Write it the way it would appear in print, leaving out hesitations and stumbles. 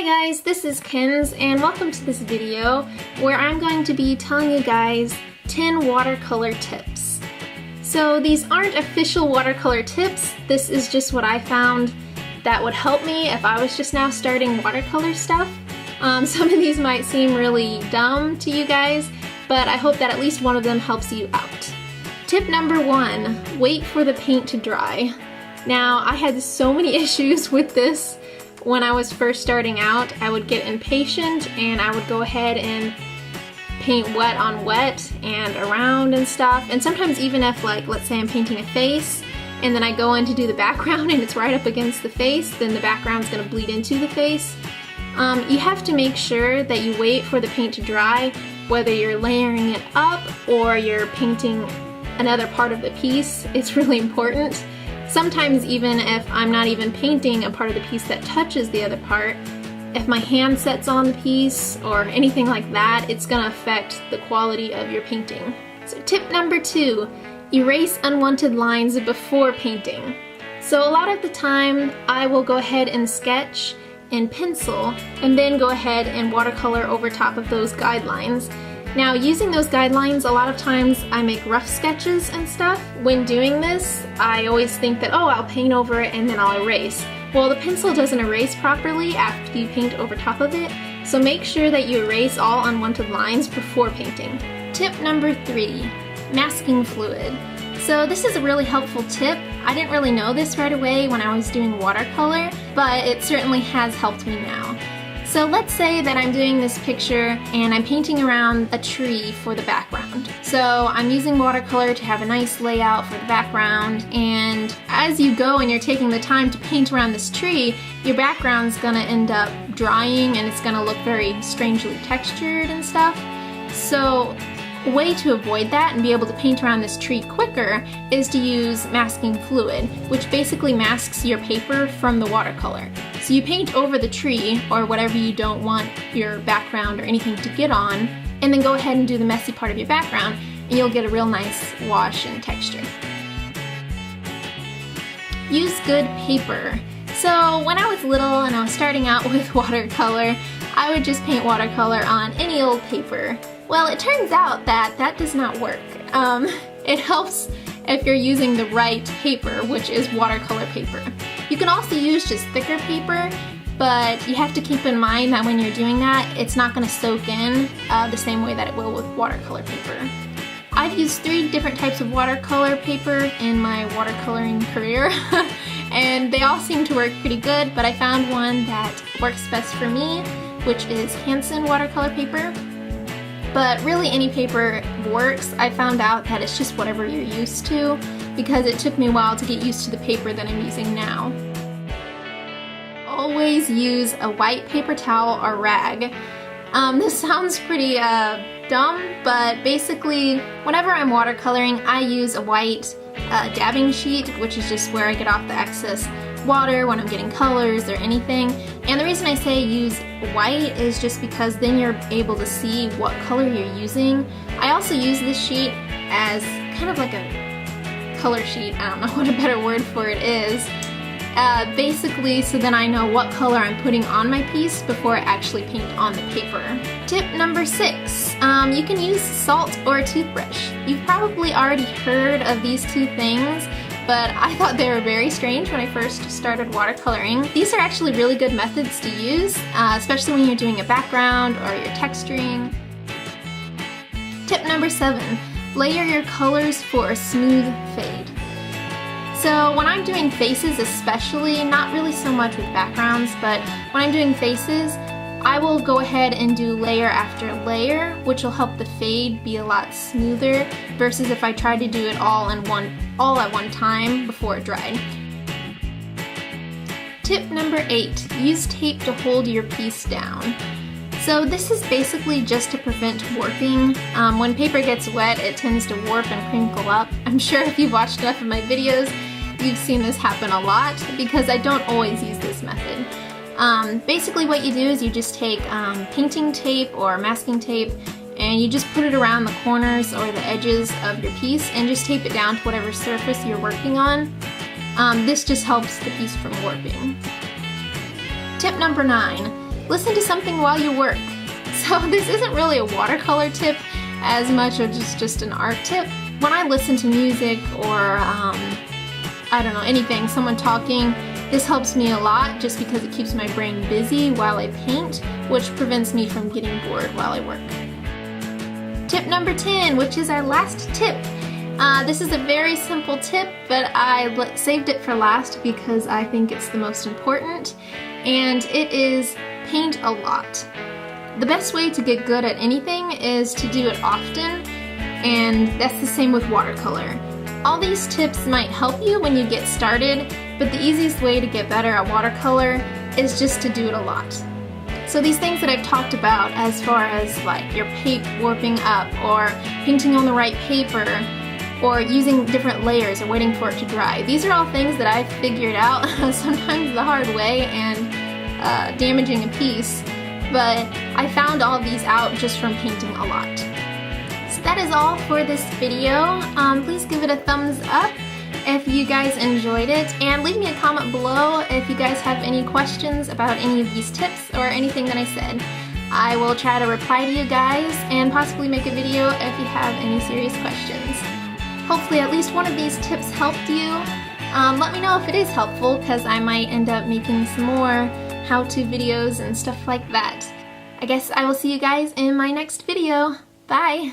Hi guys, this is Kenz and welcome to this video where I'm going to be telling you guys 10 watercolor tips. So these aren't official watercolor tips, this is just what I found that would help me if I was just now starting watercolor stuff. Some of these might seem really dumb to you guys, but I hope that at least one of them helps you out. Tip number 1, wait for the paint to dry. Now I had so many issues with this. When I was first starting out, I would get impatient and I would go ahead and paint wet on wet and around and stuff. And sometimes even if, like, let's say I'm painting a face and then I go in to do the background and it's right up against the face, then the background's gonna bleed into the face. You have to make sure that you wait for the paint to dry, whether you're layering it up or you're painting another part of the piece. It's really important. Sometimes even if I'm not even painting a part of the piece that touches the other part, if my hand sets on the piece or anything like that, it's gonna affect the quality of your painting. So tip number 2, erase unwanted lines before painting. So a lot of the time I will go ahead and sketch in pencil and then go ahead and watercolor over top of those guidelines. Now, using those guidelines, a lot of times I make rough sketches and stuff. When doing this, I always think that, oh, I'll paint over it and then I'll erase. Well, the pencil doesn't erase properly after you paint over top of it, so make sure that you erase all unwanted lines before painting. Tip number 3, masking fluid. So this is a really helpful tip. I didn't really know this right away when I was doing watercolor, but it certainly has helped me now. So let's say that I'm doing this picture and I'm painting around a tree for the background. So I'm using watercolor to have a nice layout for the background, and as you go and you're taking the time to paint around this tree, your background's gonna end up drying and it's gonna look very strangely textured and stuff. So a way to avoid that and be able to paint around this tree quicker is to use masking fluid, which basically masks your paper from the watercolor. So you paint over the tree or whatever you don't want your background or anything to get on, and then go ahead and do the messy part of your background, and you'll get a real nice wash and texture. Use good paper. So when I was little and I was starting out with watercolor, I would just paint watercolor on any old paper. Well, it turns out that that does not work. It helps if you're using the right paper, which is watercolor paper. You can also use just thicker paper, but you have to keep in mind that when you're doing that, it's not going to soak in the same way that it will with watercolor paper. I've used 3 different types of watercolor paper in my watercoloring career, and they all seem to work pretty good, but I found one that works best for me, which is watercolor paper. But really any paper works. I found out that it's just whatever you're used to, because it took me a while to get used to the paper that I'm using now. Always use a white paper towel or rag. This sounds pretty dumb, but basically whenever I'm watercoloring, I use a white dabbing sheet, which is just where I get off the excess water when I'm getting colors or anything. And the reason I say use white is just because then you're able to see what color you're using. I also use this sheet as kind of like a color sheet, I don't know what a better word for it is. Basically, so then I know what color I'm putting on my piece before I actually paint on the paper. Tip number 6, you can use salt or a toothbrush. You've probably already heard of these 2 things, but I thought they were very strange when I first started watercoloring. These are actually really good methods to use, especially when you're doing a background or you're texturing. Tip number 7, layer your colors for a smooth fade. So when I'm doing faces especially, not really so much with backgrounds, but when I'm doing faces, I will go ahead and do layer after layer, which will help the fade be a lot smoother versus if I tried to do it all at one time before it dried. Tip number 8, use tape to hold your piece down. So this is basically just to prevent warping. When paper gets wet, it tends to warp and crinkle up. I'm sure if you've watched enough of my videos, you've seen this happen a lot because I don't always use this method. Basically what you do is you just take painting tape or masking tape and you just put it around the corners or the edges of your piece and just tape it down to whatever surface you're working on. This just helps the piece from warping. Tip number 9, listen to something while you work. So this isn't really a watercolor tip as much as just an art tip. When I listen to music or I don't know, anything, someone talking, this helps me a lot just because it keeps my brain busy while I paint, which prevents me from getting bored while I work. Tip number 10, which is our last tip. This is a very simple tip, but I saved it for last because I think it's the most important, and it is paint a lot. The best way to get good at anything is to do it often, and that's the same with watercolor. All these tips might help you when you get started, but the easiest way to get better at watercolor is just to do it a lot. So these things that I've talked about as far as like your paint warping up, or painting on the right paper, or using different layers and waiting for it to dry, these are all things that I've figured out, sometimes the hard way and damaging a piece, but I found all these out just from painting a lot. So that is all for this video. Please give it a thumbs up if you guys enjoyed it, and leave me a comment below if you guys have any questions about any of these tips or anything that I said. I will try to reply to you guys and possibly make a video if you have any serious questions. Hopefully at least one of these tips helped you. Let me know if it is helpful, because I might end up making some more how-to videos and stuff like that. I guess I will see you guys in my next video. Bye!